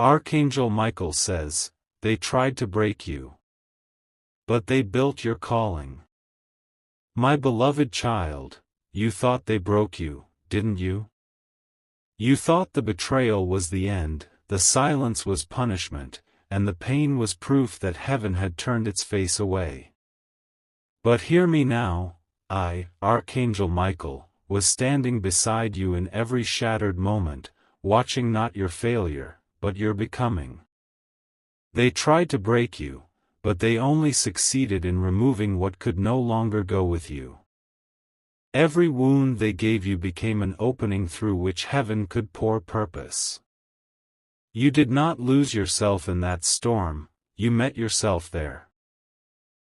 Archangel Michael says, they tried to break you. But they built your calling. My beloved child, you thought they broke you, didn't you? You thought the betrayal was the end, the silence was punishment, and the pain was proof that heaven had turned its face away. But hear me now, I, Archangel Michael, was standing beside you in every shattered moment, watching not your failure, but your becoming. They tried to break you, but they only succeeded in removing what could no longer go with you. Every wound they gave you became an opening through which heaven could pour purpose. You did not lose yourself in that storm, you met yourself there.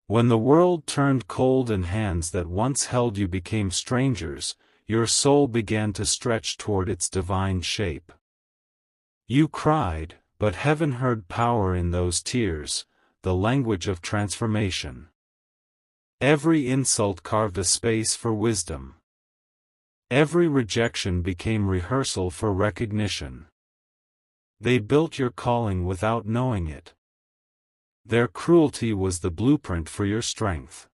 When the world turned cold and hands that once held you became strangers, your soul began to stretch toward its divine shape. You cried, but heaven heard power in those tears, the language of transformation. Every insult carved a space for wisdom. Every rejection became rehearsal for recognition. They built your calling without knowing it. Their cruelty was the blueprint for your strength.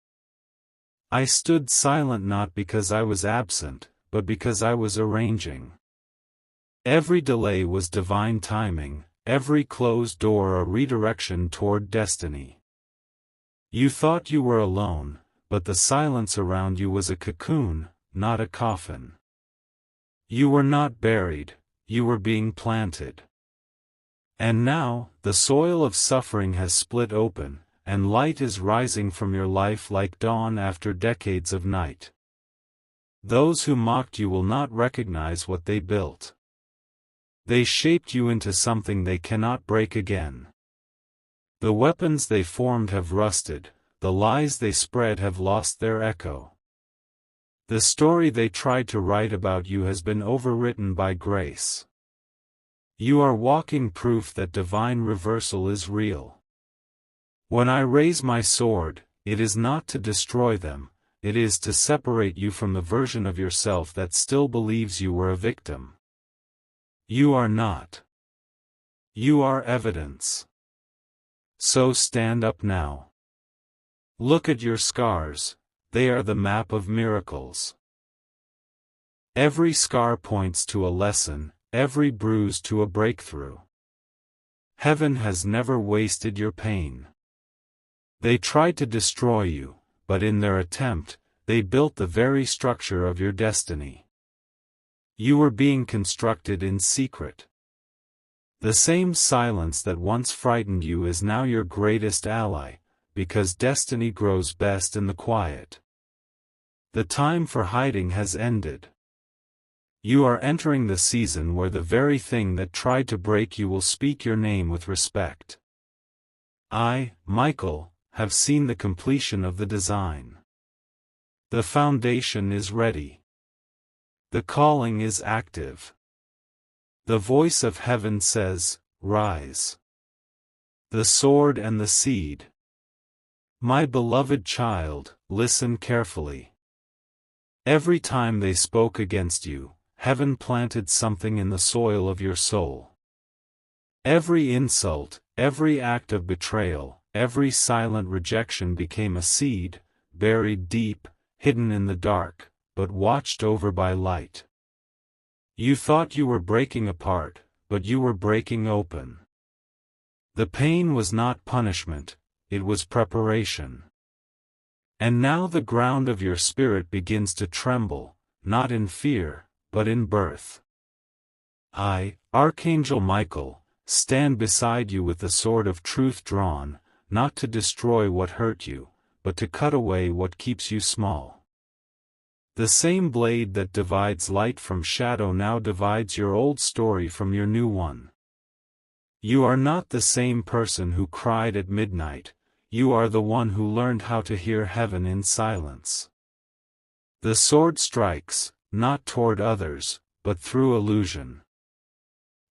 I stood silent not because I was absent, but because I was arranging. Every delay was divine timing, every closed door a redirection toward destiny. You thought you were alone, but the silence around you was a cocoon, not a coffin. You were not buried, you were being planted. And now, the soil of suffering has split open, and light is rising from your life like dawn after decades of night. Those who mocked you will not recognize what they built. They shaped you into something they cannot break again. The weapons they formed have rusted, the lies they spread have lost their echo. The story they tried to write about you has been overwritten by grace. You are walking proof that divine reversal is real. When I raise my sword, it is not to destroy them, it is to separate you from the version of yourself that still believes you were a victim. You are not. You are evidence. So stand up now. Look at your scars, they are the map of miracles. Every scar points to a lesson, every bruise to a breakthrough. Heaven has never wasted your pain. They tried to destroy you, but in their attempt, they built the very structure of your destiny. You were being constructed in secret. The same silence that once frightened you is now your greatest ally, because destiny grows best in the quiet. The time for hiding has ended. You are entering the season where the very thing that tried to break you will speak your name with respect. I, Michael, have seen the completion of the design. The foundation is ready. The calling is active. The voice of heaven says, "Rise." The sword and the seed. My beloved child, listen carefully. Every time they spoke against you, heaven planted something in the soil of your soul. Every insult, every act of betrayal, every silent rejection became a seed, buried deep, hidden in the dark, but watched over by light. You thought you were breaking apart, but you were breaking open. The pain was not punishment, it was preparation. And now the ground of your spirit begins to tremble, not in fear, but in birth. I, Archangel Michael, stand beside you with the sword of truth drawn, not to destroy what hurt you, but to cut away what keeps you small. The same blade that divides light from shadow now divides your old story from your new one. You are not the same person who cried at midnight, you are the one who learned how to hear heaven in silence. The sword strikes, not toward others, but through illusion.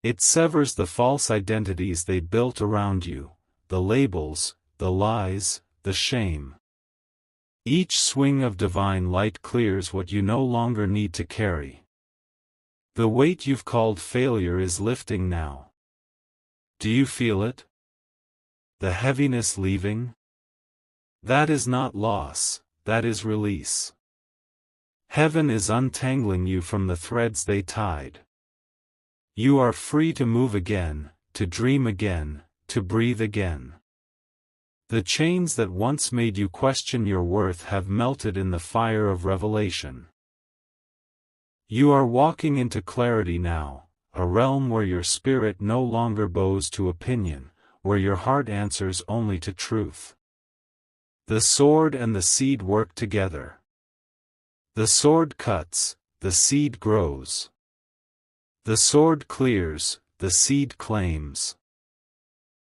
It severs the false identities they built around you, the labels, the lies, the shame. Each swing of divine light clears what you no longer need to carry. The weight you've called failure is lifting now. Do you feel it? The heaviness leaving? That is not loss, that is release. Heaven is untangling you from the threads they tied. You are free to move again, to dream again, to breathe again. The chains that once made you question your worth have melted in the fire of revelation. You are walking into clarity now, a realm where your spirit no longer bows to opinion, where your heart answers only to truth. The sword and the seed work together. The sword cuts, the seed grows. The sword clears, the seed claims.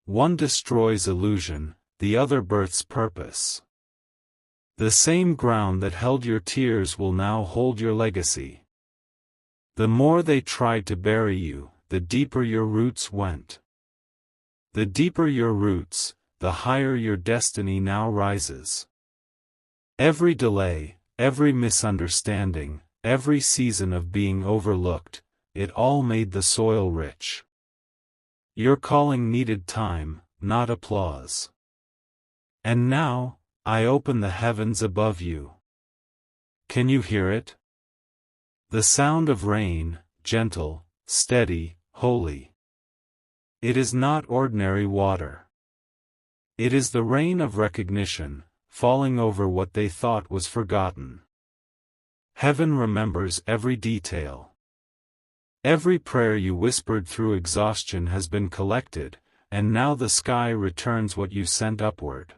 One destroys illusion, the other births purpose. The same ground that held your tears will now hold your legacy. The more they tried to bury you, the deeper your roots went. The deeper your roots, the higher your destiny now rises. Every delay, every misunderstanding, every season of being overlooked, it all made the soil rich. Your calling needed time, not applause. And now, I open the heavens above you. Can you hear it? The sound of rain, gentle, steady, holy. It is not ordinary water. It is the rain of recognition, falling over what they thought was forgotten. Heaven remembers every detail. Every prayer you whispered through exhaustion has been collected, and now the sky returns what you sent upward.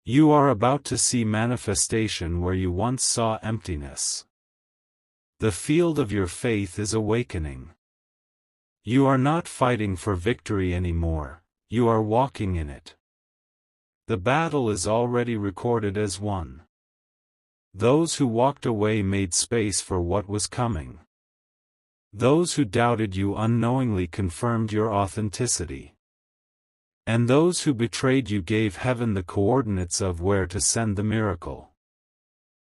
You are about to see manifestation where you once saw emptiness. The field of your faith is awakening. You are not fighting for victory anymore, you are walking in it. The battle is already recorded as won. Those who walked away made space for what was coming. Those who doubted you unknowingly confirmed your authenticity. And those who betrayed you gave heaven the coordinates of where to send the miracle.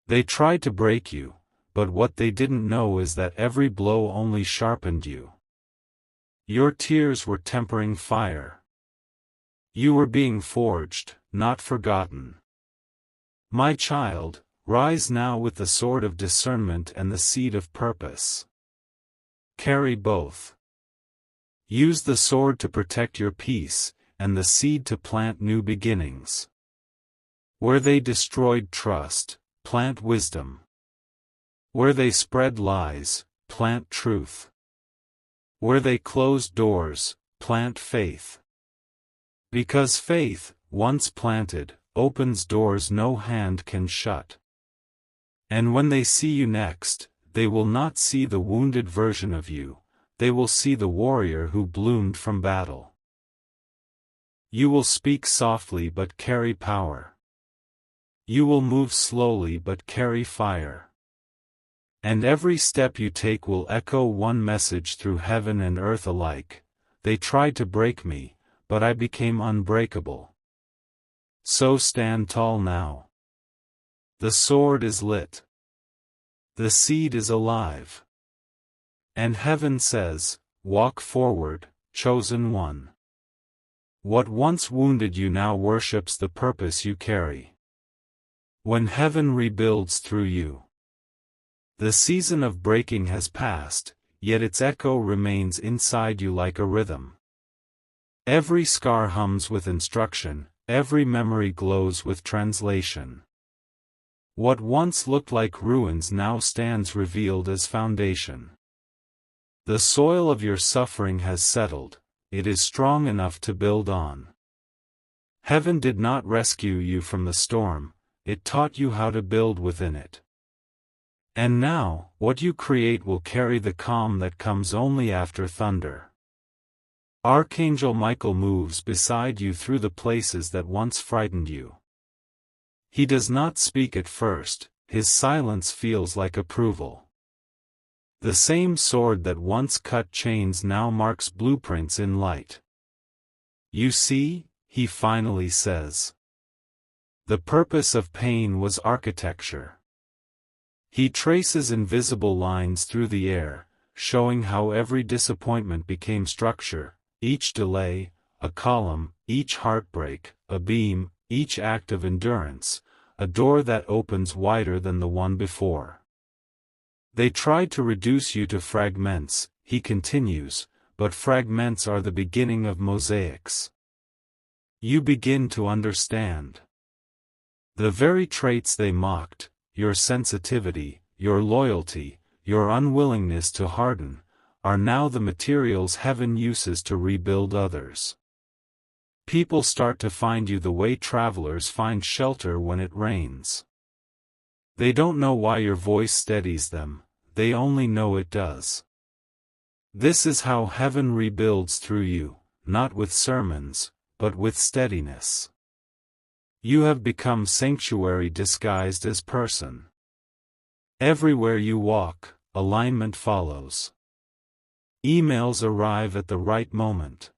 They tried to break you, but what they didn't know is that every blow only sharpened you. Your tears were tempering fire. You were being forged, not forgotten. My child, rise now with the sword of discernment and the seed of purpose. Carry both. Use the sword to protect your peace, and the seed to plant new beginnings. Where they destroyed trust, plant wisdom. Where they spread lies, plant truth. Where they closed doors, plant faith. Because faith, once planted, opens doors no hand can shut. And when they see you next, they will not see the wounded version of you, they will see the warrior who bloomed from battle. You will speak softly but carry power. You will move slowly but carry fire. And every step you take will echo one message through heaven and earth alike: they tried to break me, but I became unbreakable. So stand tall now. The sword is lit. The seed is alive. And heaven says, walk forward, chosen one. What once wounded you now worships the purpose you carry. When heaven rebuilds through you. The season of breaking has passed, yet its echo remains inside you like a rhythm. Every scar hums with instruction, every memory glows with translation. What once looked like ruins now stands revealed as foundation. The soil of your suffering has settled, it is strong enough to build on. Heaven did not rescue you from the storm, it taught you how to build within it. And now, what you create will carry the calm that comes only after thunder. Archangel Michael moves beside you through the places that once frightened you. He does not speak at first, his silence feels like approval. The same sword that once cut chains now marks blueprints in light. You see, he finally says. The purpose of pain was architecture. He traces invisible lines through the air, showing how every disappointment became structure, each delay, a column, each heartbreak, a beam, each act of endurance, a door that opens wider than the one before. They tried to reduce you to fragments, he continues, but fragments are the beginning of mosaics. You begin to understand. The very traits they mocked, your sensitivity, your loyalty, your unwillingness to harden, are now the materials heaven uses to rebuild others. People start to find you the way travelers find shelter when it rains. They don't know why your voice steadies them, they only know it does. This is how heaven rebuilds through you, not with sermons, but with steadiness. You have become sanctuary disguised as person. Everywhere you walk, alignment follows. Emails arrive at the right moment.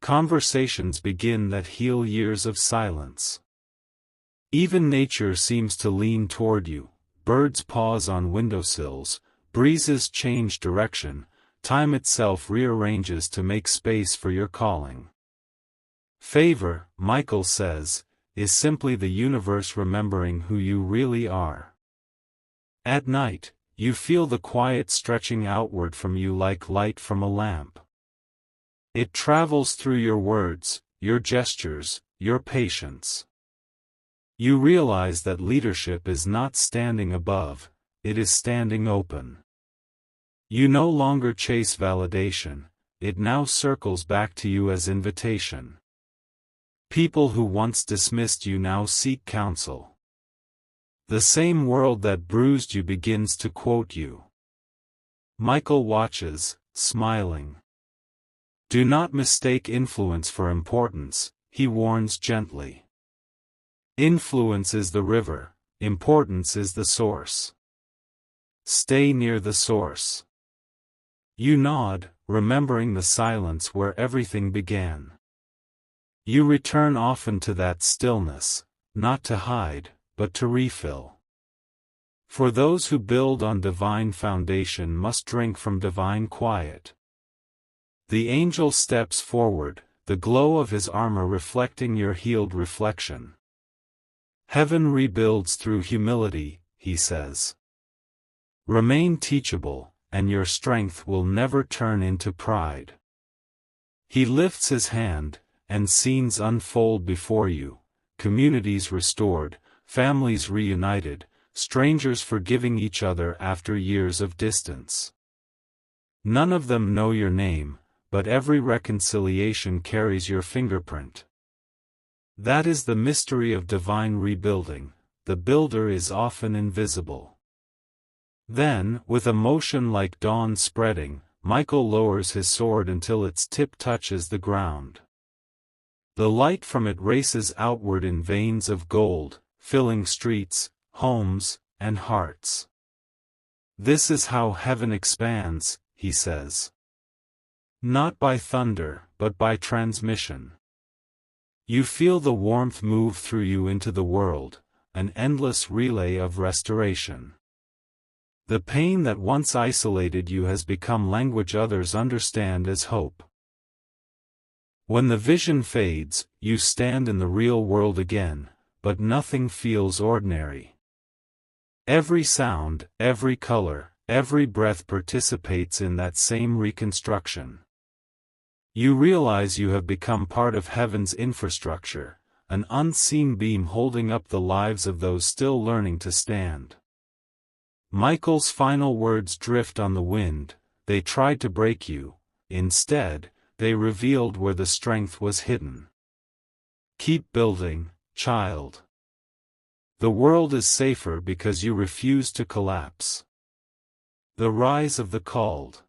Conversations begin that heal years of silence. Even nature seems to lean toward you. Birds pause on windowsills, breezes change direction, time itself rearranges to make space for your calling. Favor, Michael says, is simply the universe remembering who you really are. At night, you feel the quiet stretching outward from you like light from a lamp. It travels through your words, your gestures, your patience. You realize that leadership is not standing above, it is standing open. You no longer chase validation, it now circles back to you as invitation. People who once dismissed you now seek counsel. The same world that bruised you begins to quote you. Michael watches, smiling. Do not mistake influence for importance, he warns gently. Influence is the river, importance is the source. Stay near the source. You nod, remembering the silence where everything began. You return often to that stillness, not to hide, but to refill. For those who build on divine foundation must drink from divine quiet. The angel steps forward, the glow of his armor reflecting your healed reflection. Heaven rebuilds through humility, he says. Remain teachable, and your strength will never turn into pride. He lifts his hand, and scenes unfold before you, communities restored, families reunited, strangers forgiving each other after years of distance. None of them know your name, but every reconciliation carries your fingerprint. That is the mystery of divine rebuilding, the builder is often invisible. Then, with a motion like dawn spreading, Michael lowers his sword until its tip touches the ground. The light from it races outward in veins of gold, filling streets, homes, and hearts. This is how heaven expands, he says. Not by thunder, but by transmission. You feel the warmth move through you into the world, an endless relay of restoration. The pain that once isolated you has become language others understand as hope. When the vision fades, you stand in the real world again, but nothing feels ordinary. Every sound, every color, every breath participates in that same reconstruction. You realize you have become part of heaven's infrastructure, an unseen beam holding up the lives of those still learning to stand. Michael's final words drift on the wind, they tried to break you, instead, they revealed where the strength was hidden. Keep building, child. The world is safer because you refuse to collapse. The rise of the called.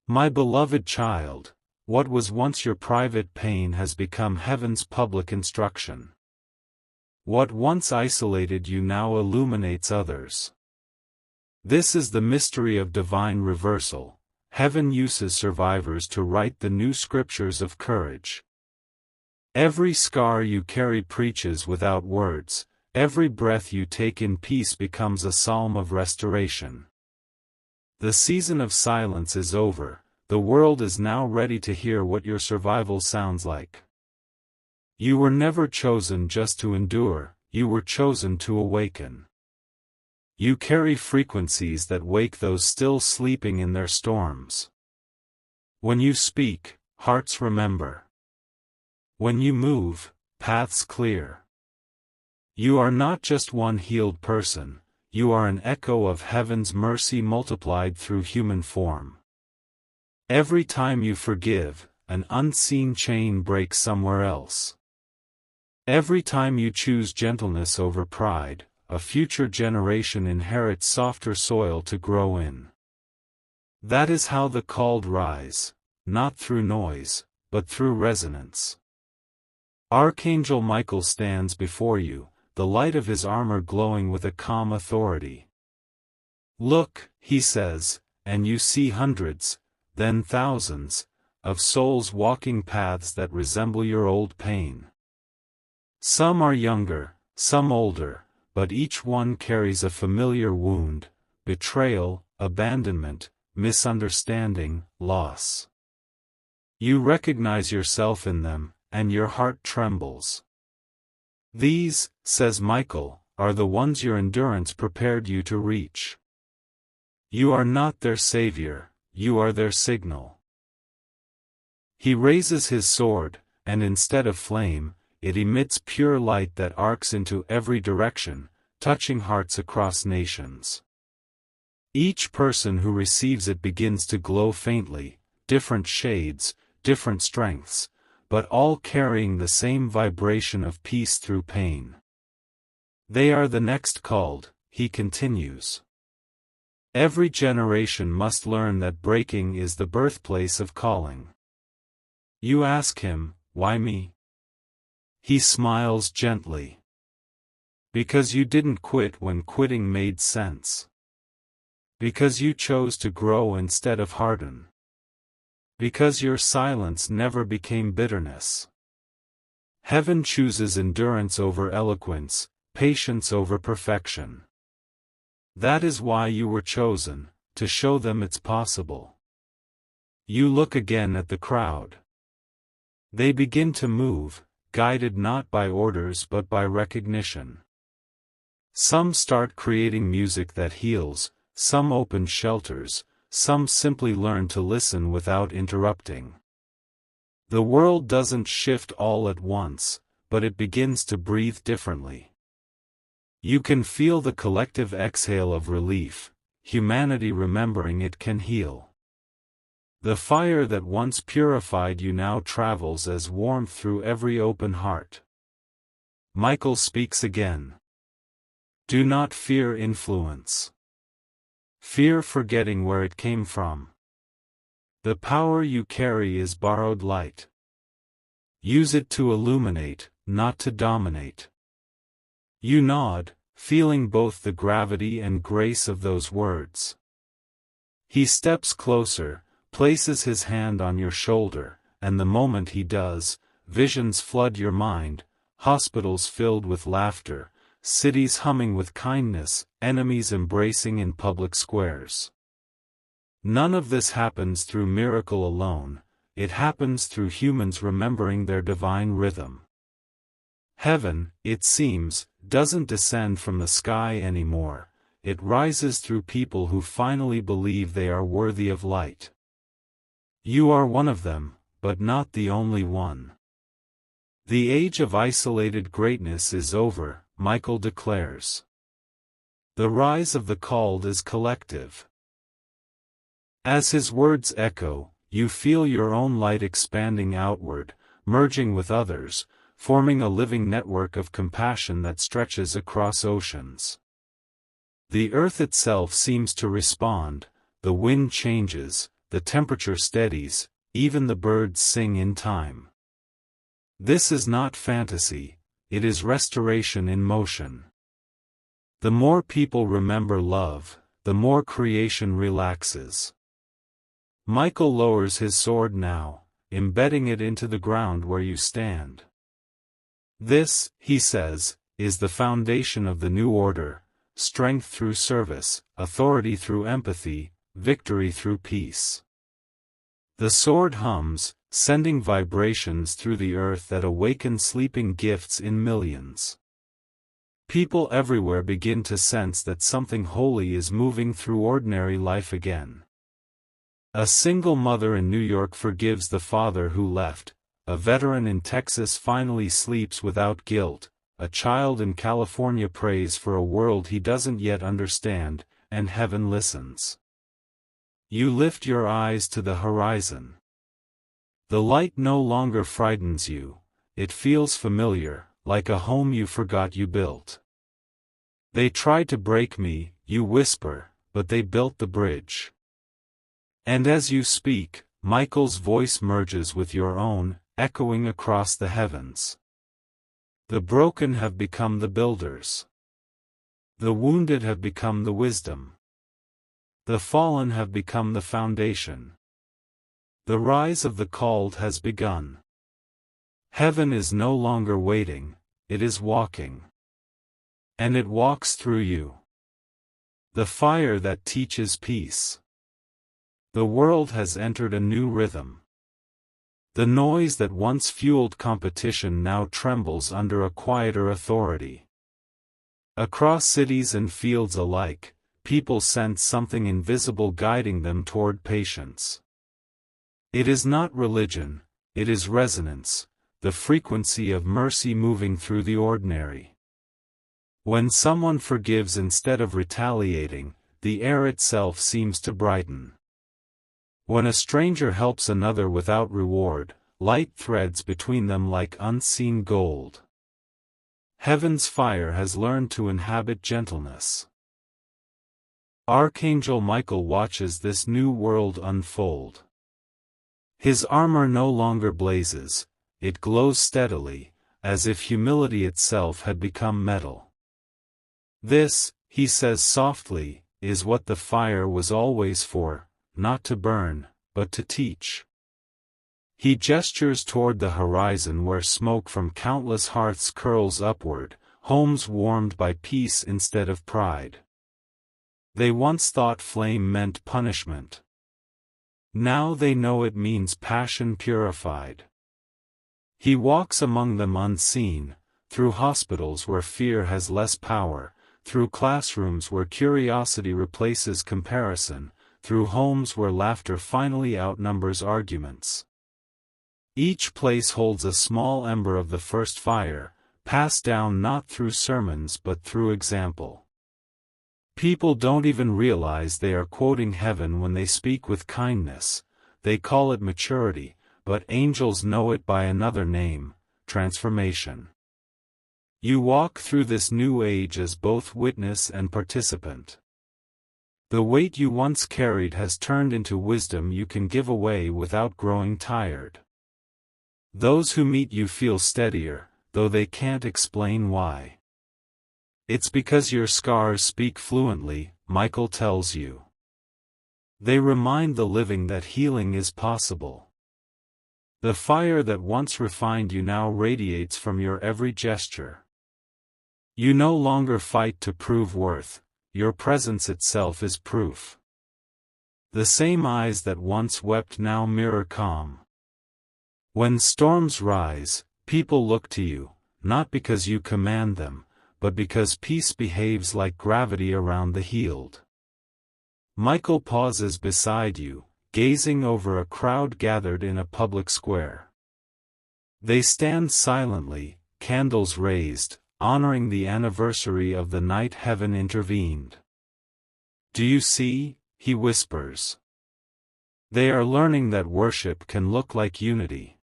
My beloved child, what was once your private pain has become heaven's public instruction. What once isolated you now illuminates others. This is the mystery of divine reversal. Heaven uses survivors to write the new scriptures of courage. Every scar you carry preaches without words, every breath you take in peace becomes a psalm of restoration. The season of silence is over, the world is now ready to hear what your survival sounds like. You were never chosen just to endure, you were chosen to awaken. You carry frequencies that wake those still sleeping in their storms. When you speak, hearts remember. When you move, paths clear. You are not just one healed person, you are an echo of heaven's mercy multiplied through human form. Every time you forgive, an unseen chain breaks somewhere else. Every time you choose gentleness over pride, a future generation inherits softer soil to grow in. That is how the called rise, not through noise, but through resonance. Archangel Michael stands before you, the light of his armor glowing with a calm authority. Look, he says, and you see hundreds, then thousands, of souls walking paths that resemble your old pain. Some are younger, some older, but each one carries a familiar wound: betrayal, abandonment, misunderstanding, loss. You recognize yourself in them, and your heart trembles. These, says Michael, are the ones your endurance prepared you to reach. You are not their savior, you are their signal. He raises his sword, and instead of flame, it emits pure light that arcs into every direction, touching hearts across nations. Each person who receives it begins to glow faintly, different shades, different strengths, but all carrying the same vibration of peace through pain. They are the next called, he continues. Every generation must learn that breaking is the birthplace of calling. You ask him, why me? He smiles gently. Because you didn't quit when quitting made sense. Because you chose to grow instead of harden. Because your silence never became bitterness. Heaven chooses endurance over eloquence, patience over perfection. That is why you were chosen, to show them it's possible. You look again at the crowd. They begin to move, guided not by orders but by recognition. Some start creating music that heals, some open shelters, some simply learn to listen without interrupting. The world doesn't shift all at once, but it begins to breathe differently. You can feel the collective exhale of relief, humanity remembering it can heal. The fire that once purified you now travels as warmth through every open heart. Michael speaks again. Do not fear influence. Fear forgetting where it came from. The power you carry is borrowed light. Use it to illuminate, not to dominate. You nod, feeling both the gravity and grace of those words. He steps closer, places his hand on your shoulder, and the moment he does, visions flood your mind, hospitals filled with laughter, cities humming with kindness, enemies embracing in public squares. None of this happens through miracle alone, it happens through humans remembering their divine rhythm. Heaven, it seems, doesn't descend from the sky anymore, it rises through people who finally believe they are worthy of light. You are one of them, but not the only one. The age of isolated greatness is over, Michael declares. The rise of the called is collective. As his words echo, you feel your own light expanding outward, merging with others, forming a living network of compassion that stretches across oceans. The earth itself seems to respond, the wind changes, the temperature steadies, even the birds sing in time. This is not fantasy, it is restoration in motion. The more people remember love, the more creation relaxes. Michael lowers his sword now, embedding it into the ground where you stand. This, he says, is the foundation of the new order: strength through service, authority through empathy, victory through peace. The sword hums, sending vibrations through the earth that awaken sleeping gifts in millions. People everywhere begin to sense that something holy is moving through ordinary life again. A single mother in New York forgives the father who left, a veteran in Texas finally sleeps without guilt, a child in California prays for a world he doesn't yet understand, and heaven listens. You lift your eyes to the horizon. The light no longer frightens you, it feels familiar, like a home you forgot you built. They tried to break me, you whisper, but they built the bridge. And as you speak, Michael's voice merges with your own, echoing across the heavens. The broken have become the builders. The wounded have become the wisdom. The fallen have become the foundation. The rise of the called has begun. Heaven is no longer waiting, it is walking. And it walks through you. The fire that teaches peace. The world has entered a new rhythm. The noise that once fueled competition now trembles under a quieter authority. Across cities and fields alike, people sense something invisible guiding them toward patience. It is not religion, it is resonance, the frequency of mercy moving through the ordinary. When someone forgives instead of retaliating, the air itself seems to brighten. When a stranger helps another without reward, light threads between them like unseen gold. Heaven's fire has learned to inhabit gentleness. Archangel Michael watches this new world unfold. His armor no longer blazes, it glows steadily, as if humility itself had become metal. This, he says softly, is what the fire was always for, not to burn, but to teach. He gestures toward the horizon where smoke from countless hearths curls upward, homes warmed by peace instead of pride. They once thought flame meant punishment. Now they know it means passion purified. He walks among them unseen, through hospitals where fear has less power, through classrooms where curiosity replaces comparison, through homes where laughter finally outnumbers arguments. Each place holds a small ember of the first fire, passed down not through sermons but through example. People don't even realize they are quoting heaven when they speak with kindness, they call it maturity, but angels know it by another name, transformation. You walk through this new age as both witness and participant. The weight you once carried has turned into wisdom you can give away without growing tired. Those who meet you feel steadier, though they can't explain why. It's because your scars speak fluently, Michael tells you. They remind the living that healing is possible. The fire that once refined you now radiates from your every gesture. You no longer fight to prove worth, your presence itself is proof. The same eyes that once wept now mirror calm. When storms rise, people look to you, not because you command them, but because peace behaves like gravity around the healed. Michael pauses beside you, gazing over a crowd gathered in a public square. They stand silently, candles raised, honoring the anniversary of the night heaven intervened. Do you see? He whispers. They are learning that worship can look like unity.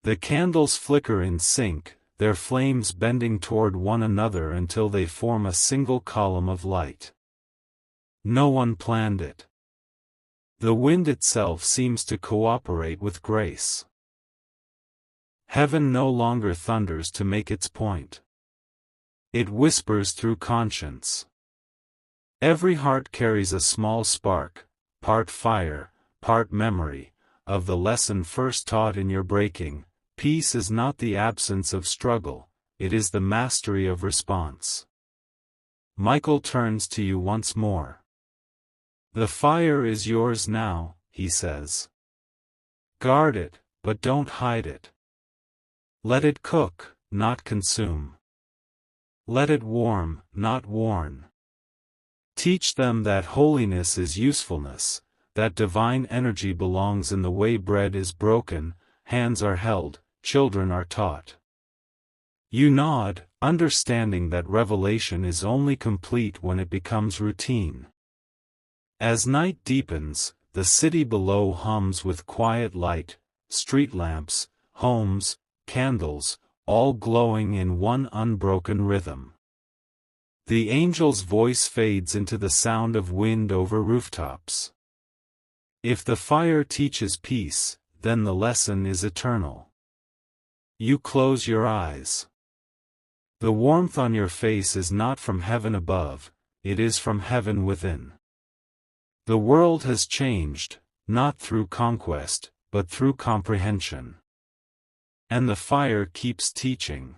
The candles flicker in sync, their flames bending toward one another until they form a single column of light. No one planned it. The wind itself seems to cooperate with grace. Heaven no longer thunders to make its point. It whispers through conscience. Every heart carries a small spark, part fire, part memory, of the lesson first taught in your breaking. Peace is not the absence of struggle, it is the mastery of response. Michael turns to you once more. The fire is yours now, he says. Guard it, but don't hide it. Let it cook, not consume. Let it warm, not warn. Teach them that holiness is usefulness, that divine energy belongs in the way bread is broken, hands are held, children are taught. You nod, understanding that revelation is only complete when it becomes routine. As night deepens, the city below hums with quiet light, street lamps, homes, candles, all glowing in one unbroken rhythm. The angel's voice fades into the sound of wind over rooftops. If the fire teaches peace, then the lesson is eternal. You close your eyes. The warmth on your face is not from heaven above, it is from heaven within. The world has changed, not through conquest, but through comprehension. And the fire keeps teaching.